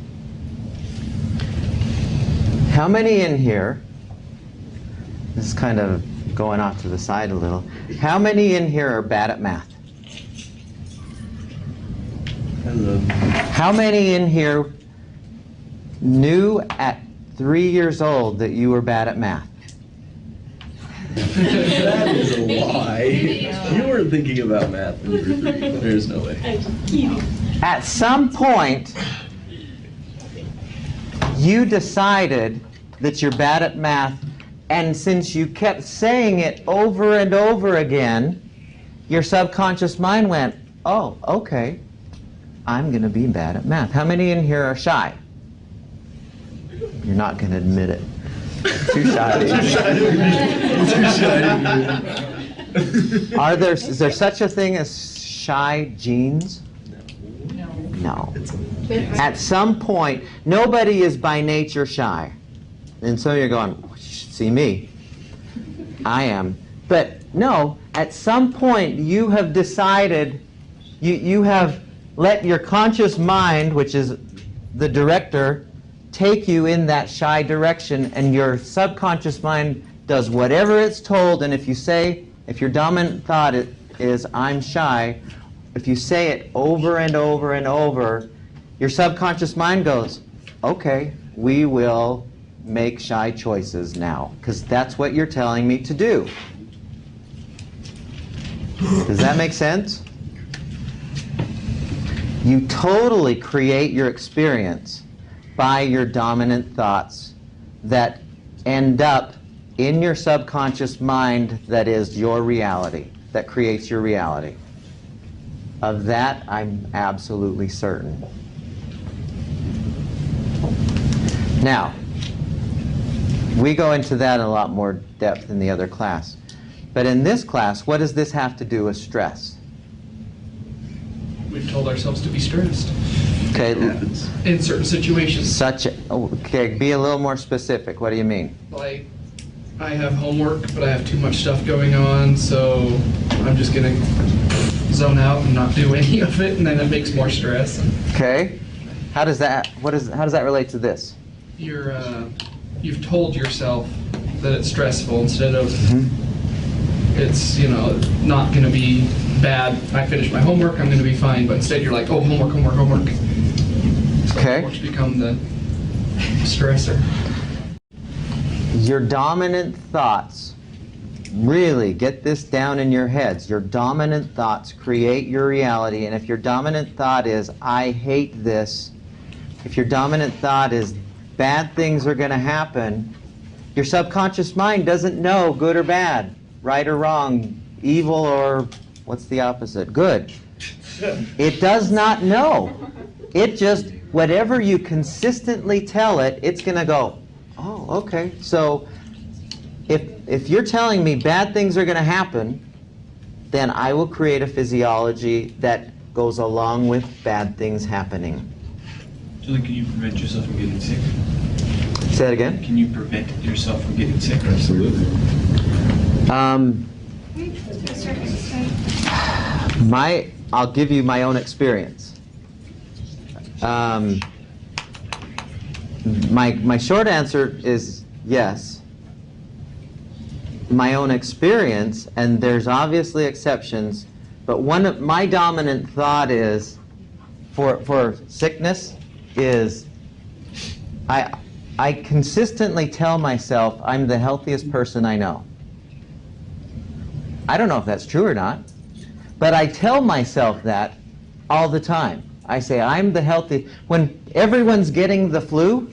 How many in here, this is kind of going off to the side a little, how many in here are bad at math? Hello. How many in here knew at 3 years old that you were bad at math? That is a lie. You weren't thinking about math when you were 3. There's no way. At some point, you decided that you're bad at math, and since you kept saying it over and over again, your subconscious mind went, oh, okay, I'm going to be bad at math. How many in here are shy? You're not going to admit it. Too shy. Is there such a thing as shy genes? No. At some point, nobody is by nature shy. And so you're going, you should see me. I am. But no, at some point you have decided, you have let your conscious mind, which is the director, take you in that shy direction, and your subconscious mind does whatever it's told. And if your dominant thought is I'm shy, if you say it over and over and over, your subconscious mind goes, okay, we will make shy choices now, because that's what you're telling me to do. Does that make sense? You totally create your experience by your dominant thoughts that end up in your subconscious mind that is your reality, that creates your reality. Of that, I'm absolutely certain. Now, we go into that in a lot more depth in the other class. But in this class, what does this have to do with stress? We've told ourselves to be stressed Okay, in certain situations. okay, be a little more specific. What do you mean? Like, I have homework, but I have too much stuff going on, so I'm just gonna zone out and not do any of it, and then it makes more stress. Okay, how does that relate to this? You've told yourself that it's stressful instead of it's not going to be bad. I finished my homework, I'm going to be fine. But instead you're like, oh, homework. So Okay. homework's become the stressor. Your dominant thoughts, really get this down in your heads. Your dominant thoughts create your reality. And if your dominant thought is, I hate this, if your dominant thought is, bad things are going to happen, your subconscious mind doesn't know good or bad, right or wrong, evil or what's the opposite? Good. It does not know. It just, whatever you consistently tell it, it's going to go, oh, okay. So if you're telling me bad things are going to happen, then I will create a physiology that goes along with bad things happening. Julie, can you prevent yourself from getting sick? Say that again? Can you prevent yourself from getting sick? Absolutely. I'll give you my own experience. My short answer is yes. My own experience, and there's obviously exceptions, but my dominant thought is, for sickness, is I consistently tell myself I'm the healthiest person I know. I don't know if that's true or not, but I tell myself that all the time. I say I'm the healthy. When everyone's getting the flu,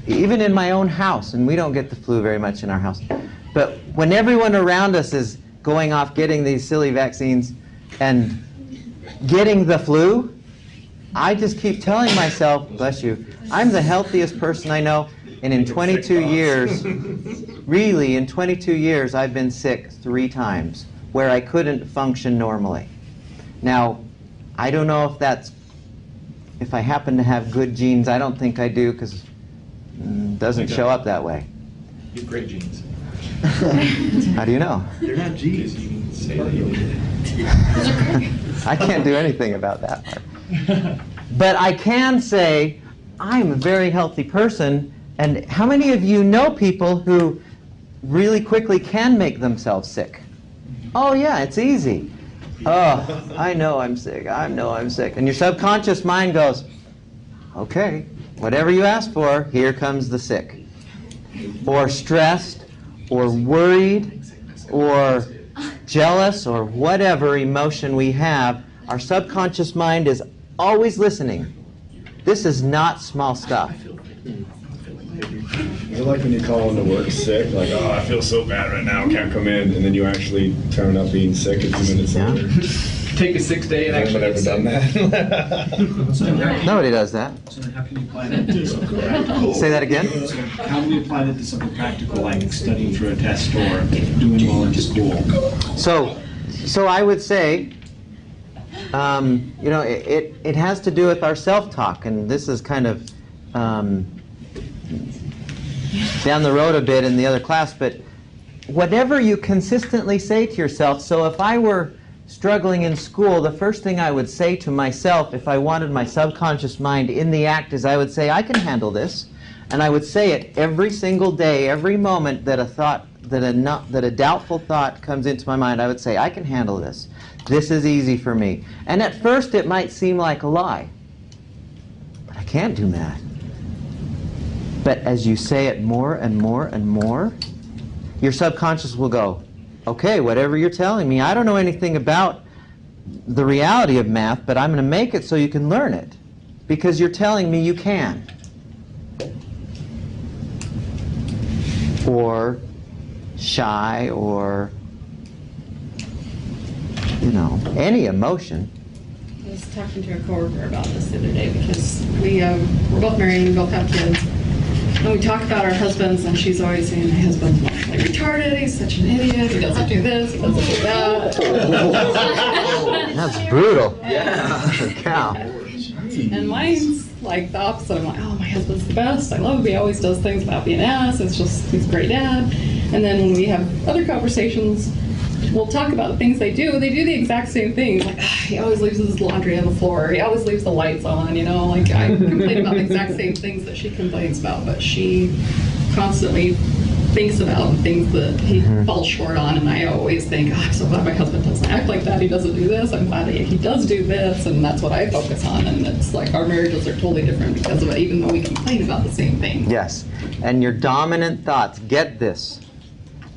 even in my own house, and we don't get the flu very much in our house, but when everyone around us is going off getting these silly vaccines and getting the flu, I just keep telling myself, bless you, I'm the healthiest person I know, and in 22 years, really, in 22 years, I've been sick 3 times where I couldn't function normally. Now, I don't know if I happen to have good genes. I don't think I do, because it doesn't show up that way. You have great genes. How do you know? They're not genes. You can say that you did. I can't do anything about that part. But I can say I'm a very healthy person. And how many of you know people who really quickly can make themselves sick? Oh yeah, it's easy. Oh, I know I'm sick. I know I'm sick. And your subconscious mind goes, okay, whatever you ask for, here comes the sick. Or stressed, or worried, or jealous, or whatever emotion we have, our subconscious mind is always listening. This is not small stuff. Is it like when you call into work sick, like, oh, I feel so bad right now, can't come in, and then you actually turn up being sick a few minutes later? Take a 6 day and Has actually anyone ever done that? So how, Nobody does that. so how can you apply that to something practical? Say that again? So how do we apply that to something practical, like studying for a test or doing well in school? So I would say, you know, it has to do with our self-talk, and this is kind of down the road a bit in the other class, but whatever you consistently say to yourself, so if I were struggling in school, the first thing I would say to myself if I wanted my subconscious mind in the act is I would say, I can handle this, and I would say it every single day, every moment that a doubtful thought comes into my mind, I would say, I can handle this. This is easy for me. And at first it might seem like a lie, but I can't do that. But as you say it more and more and more, your subconscious will go, okay, whatever you're telling me, I don't know anything about the reality of math, but I'm going to make it so you can learn it, because you're telling me you can. Or shy, or, you know, any emotion. I was talking to a coworker about this the other day because we're both married and we both have kids. And we talk about our husbands, and she's always saying, my husband's like retarded, he's such an idiot, he doesn't do this, he doesn't do that. That's brutal. Yeah. Cow. And mine's like the opposite. I'm like, oh, my husband's the best. I love him. He always does things without being asked. It's just, he's a great dad. And then when we have other conversations, we'll talk about the things they do. They do the exact same things. Like, he always leaves his laundry on the floor. He always leaves the lights on, you know. Like, I complain about the exact same things that she complains about, but she constantly thinks about things that he falls short on, and I always think, oh, I'm so glad my husband doesn't act like that. He doesn't do this. I'm glad that he does do this, and that's what I focus on. And it's like our marriages are totally different because of it, even though we complain about the same thing. Yes. And your dominant thoughts, get this,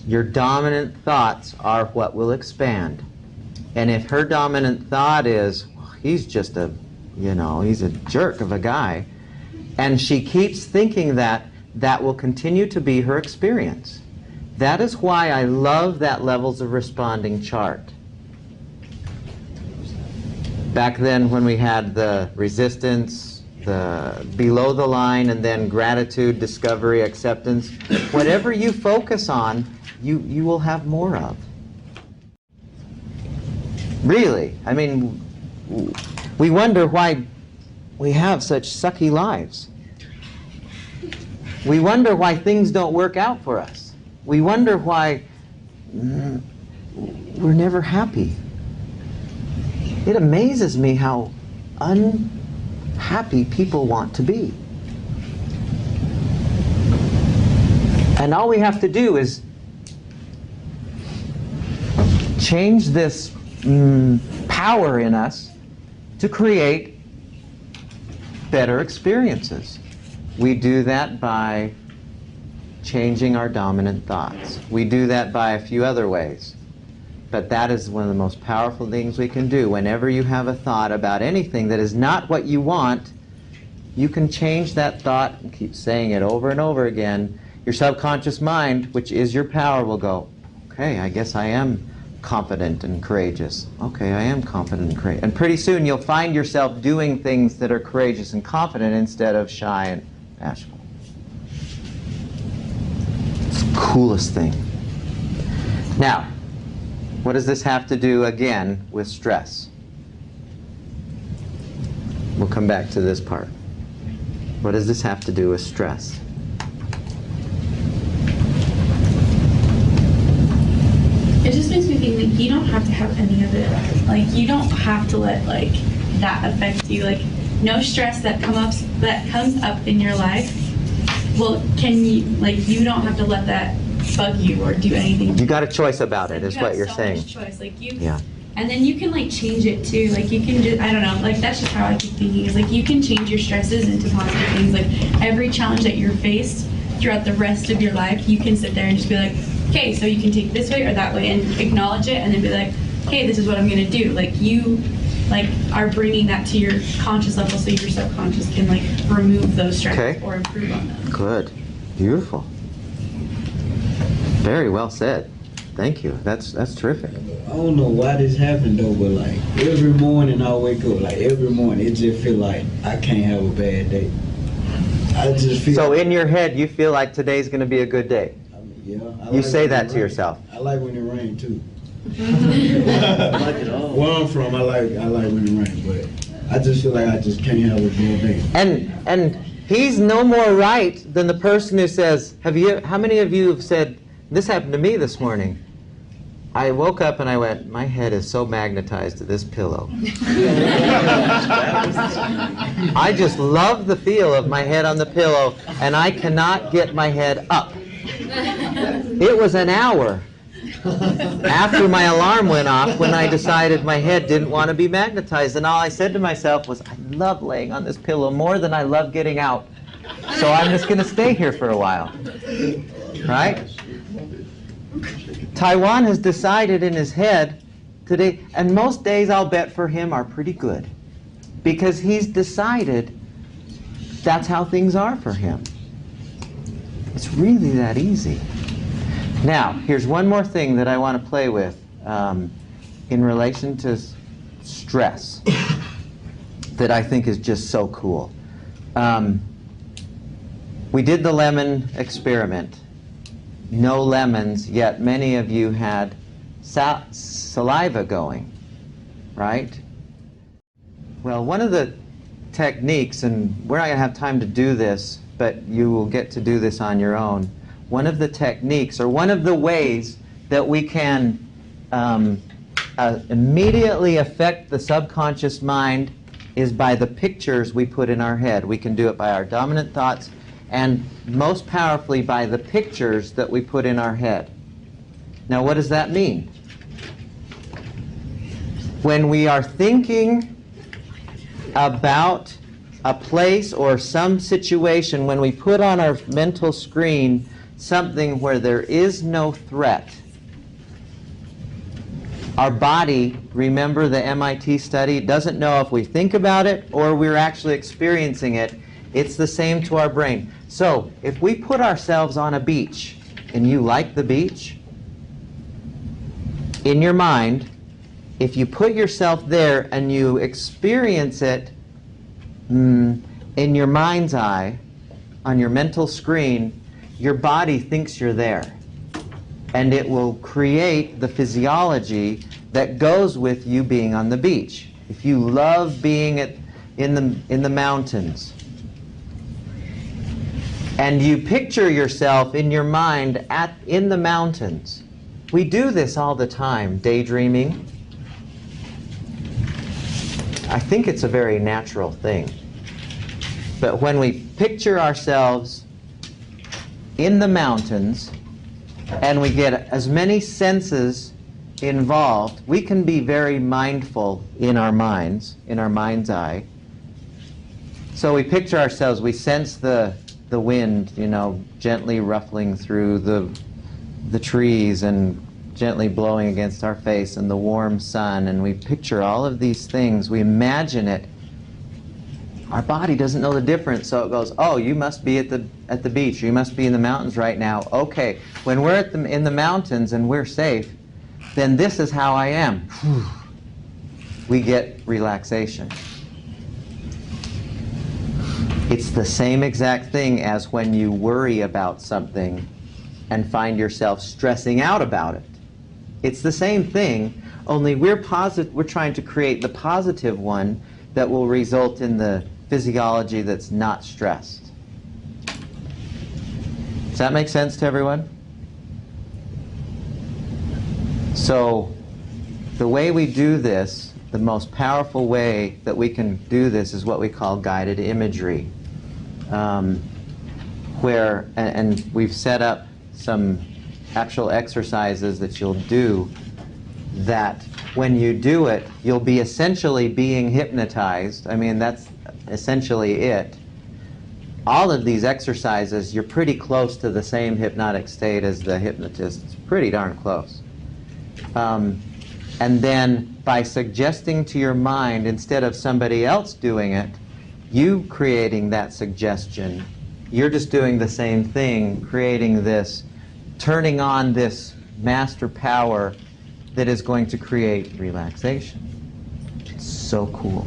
your dominant thoughts are what will expand. And if her dominant thought is, well, he's just a, you know, he's a jerk of a guy, and she keeps thinking that, that will continue to be her experience. That is why I love that levels of responding chart. Back then when we had the resistance, the below the line, and then gratitude, discovery, acceptance, whatever you focus on, you will have more of. Really, I mean, we wonder why we have such sucky lives. We wonder why things don't work out for us. We wonder why we're never happy. It amazes me how unhappy people want to be. And all we have to do is change this power in us to create better experiences. We do that by changing our dominant thoughts. We do that by a few other ways. But that is one of the most powerful things we can do. Whenever you have a thought about anything that is not what you want, you can change that thought and keep saying it over and over again. Your subconscious mind, which is your power, will go, okay, I guess I am confident and courageous. Okay, I am confident and courageous. And pretty soon you'll find yourself doing things that are courageous and confident instead of shy and bashful. It's the coolest thing. Now, what does this have to do, again, with stress? We'll come back to this part. What does this have to do with stress? It just makes me think like you don't have to have any of it. Like you don't have to let like that affect you. Like no stress that comes up in your life. Well, you don't have to let that bug you or do anything. You got a choice about it, You is have what you're so saying. much choice. Like you. Yeah. And then you can like change it too. Like you can just, I don't know, like that's just how I keep thinking is like you can change your stresses into positive things. Like every challenge that you're faced throughout the rest of your life, you can sit there and just be like, okay, so you can take this way or that way and acknowledge it and then be like, okay, this is what I'm gonna do. Like you are bringing that to your conscious level so your subconscious can like remove those stresses or improve on them. Good. Beautiful. Very well said. Thank you. That's terrific. I don't know why this happened though, but like every morning I wake up, like every morning it just feel like I can't have a bad day. I just feel. So in your head, you feel like today's going to be a good day. I mean, yeah. You say that to yourself. I like when it rains too. I like it all. Where I'm from, I like when it rains, but I just feel like I just can't have a bad day. And he's no more right than the person who says, how many of you have said, this happened to me this morning. I woke up and I went, my head is so magnetized to this pillow. I just love the feel of my head on the pillow, and I cannot get my head up. It was an hour after my alarm went off when I decided my head didn't want to be magnetized, and all I said to myself was, I love laying on this pillow more than I love getting out, so I'm just going to stay here for a while. Right? Taiwan has decided in his head today, and most days I'll bet for him are pretty good, because he's decided that's how things are for him. It's really that easy. Now, here's one more thing that I want to play with in relation to stress that I think is just so cool. We did the lemon experiment. No lemons, yet many of you had saliva going, right? Well, one of the techniques, and we're not going to have time to do this, but you will get to do this on your own. One of the techniques, or one of the ways that we can immediately affect the subconscious mind is by the pictures we put in our head. We can do it by our dominant thoughts, and most powerfully by the pictures that we put in our head. Now, what does that mean? When we are thinking about a place or some situation, when we put on our mental screen something where there is no threat, our body, remember the MIT study, doesn't know if we think about it or we're actually experiencing it. It's the same to our brain. So, if we put ourselves on a beach, and you like the beach, in your mind, if you put yourself there and you experience it in your mind's eye, on your mental screen, your body thinks you're there. And it will create the physiology that goes with you being on the beach. If you love being in the mountains, and you picture yourself in your mind in the mountains. We do this all the time, daydreaming. I think it's a very natural thing. But when we picture ourselves in the mountains and we get as many senses involved, we can be very mindful in our mind's eye. So we picture ourselves, we sense the wind, gently ruffling through the trees and gently blowing against our face, and the warm sun, and we picture all of these things, we imagine it, Our body doesn't know the difference, so it goes, oh, you must be at the beach, or you must be in the mountains right now. Okay, when we're in the mountains and we're safe, then this is how I am. We get relaxation. It's the same exact thing as when you worry about something and find yourself stressing out about it. It's the same thing, only we're trying to create the positive one that will result in the physiology that's not stressed. Does that make sense to everyone? So, the way we do this, the most powerful way that we can do this is what we call guided imagery. And we've set up some actual exercises that you'll do that when you do it, you'll be essentially being hypnotized. I mean, that's essentially it. All of these exercises, you're pretty close to the same hypnotic state as the hypnotist. It's pretty darn close. And then by suggesting to your mind, instead of somebody else doing it, you creating that suggestion, you're just doing the same thing, creating this, turning on this master power that is going to create relaxation. It's so cool.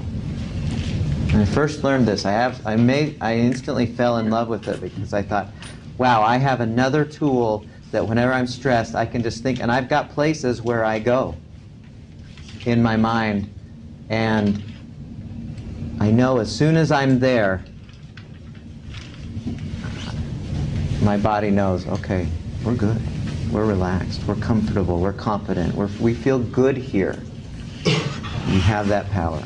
When I first learned this, I instantly fell in love with it because I thought, wow, I have another tool that whenever I'm stressed, I can just think, and I've got places where I go in my mind, and I know as soon as I'm there, my body knows, okay, we're good, we're relaxed, we're comfortable, we're confident, we feel good here. You have that power.